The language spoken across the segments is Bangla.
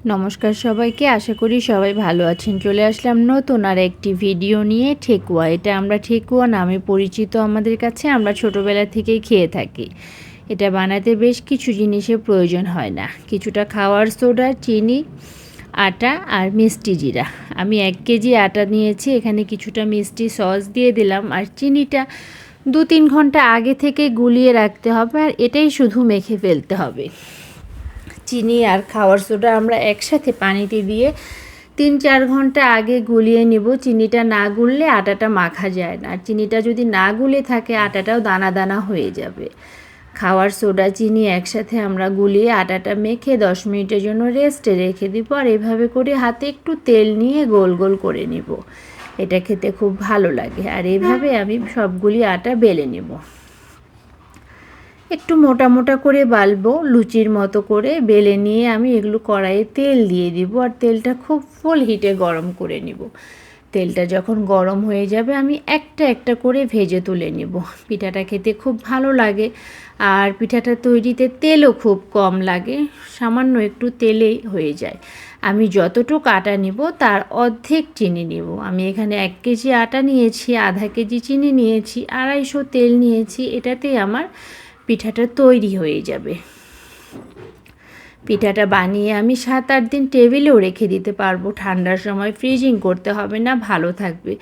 নমস্কার সবাইকে, আশা করি সবাই ভালো আছেন। চলে আসলাম নতুন আর একটি ভিডিও নিয়ে। ঠেকুয়া, এটা আমরা ঠেকুয়া নামে পরিচিত আমাদের কাছে। আমরা ছোটোবেলা থেকেই খেয়ে থাকি। এটা বানাতে বেশ কিছু জিনিসের প্রয়োজন হয় না, কিছুটা খাওয়ার সোডা, চিনি, আটা আর মিষ্টি জিরা। আমি 1 কেজি আটা নিয়েছি, এখানে কিছুটা মিষ্টি সস দিয়ে দিলাম, আর চিনিটা 2-3 ঘন্টা আগে থেকে গুলিয়ে রাখতে হবে, আর এটাই শুধু মেখে ফেলতে হবে। চিনি আর খাওয়ার সোডা আমরা একসাথে পানিতে দিয়ে 3-4 ঘন্টা আগে গুলিয়ে নেব। চিনিটা না গুললে আটাটা মাখা যায় না, আর চিনিটা যদি না গুলে থাকে আটাটাও দানা দানা হয়ে যাবে। খাওয়ার সোডা, চিনি একসাথে আমরা গুলিয়ে আটাটা মেখে 10 মিনিটের জন্য রেস্টে রেখে দিব। আর এভাবে করে হাতে একটু তেল নিয়ে গোল গোল করে নেব। এটা খেতে খুব ভালো লাগে। আর এভাবে আমি সবগুলি আটা বেলে নেব। একটু মোটা মোটা করে বালবো, লুচির মতো করে বেলে নিয়ে আমি এগুলো কড়াইয়ে তেল দিয়ে দিব। আর তেলটা খুব ফুল হিটে গরম করে নিব। তেলটা যখন গরম হয়ে যাবে আমি একটা একটা করে ভেজে তুলে নিব। পিঠাটা খেতে খুব ভালো লাগে, আর পিঠাটা তৈরিতে তেলও খুব কম লাগে, সামান্য একটু তেলেই হয়ে যায়। আমি যতটুকু আটা নিব তার অর্ধেক চিনি নিব। আমি এখানে 1 কেজি আটা নিয়েছি, আধা কেজি চিনি নিয়েছি, 250 তেল নিয়েছি। এটাতেই আমার পিঠাটা তৈরি হয়ে যাবে। পিঠাটা বানিয়ে আমি 7-8 দিন টেবিলেও রেখে দিতে পারবো। ঠান্ডার সময় ফ্রিজিং করতে হবে না, ভালো থাকবে।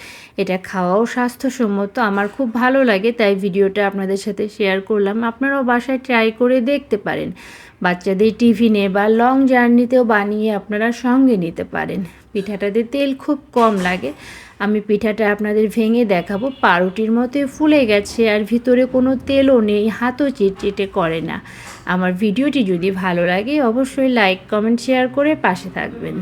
এটা খাওয়াও স্বাস্থ্যসম্মত, আমার খুব ভালো লাগে, তাই ভিডিওটা আপনাদের সাথে শেয়ার করলাম। আপনারাও বাসায় ট্রাই করে দেখতে পারেন। বাচ্চাদের টিফিনে বা লং জার্নিতেও বানিয়ে আপনারা সঙ্গে নিতে পারেন। পিঠাটাতে তেল খুব কম লাগে। আমি পিঠাটা আপনাদের ভেঙে দেখাবো। পাউরুটির মতোই ফুলে গেছে, আর ভিতরে কোনো তেলও নেই, হাতও চিটচিটে করে না। আমার ভিডিওটি যদি ভালো লাগে অবশ্যই লাইক, কমেন্ট, শেয়ার করে পাশে থাকবেন।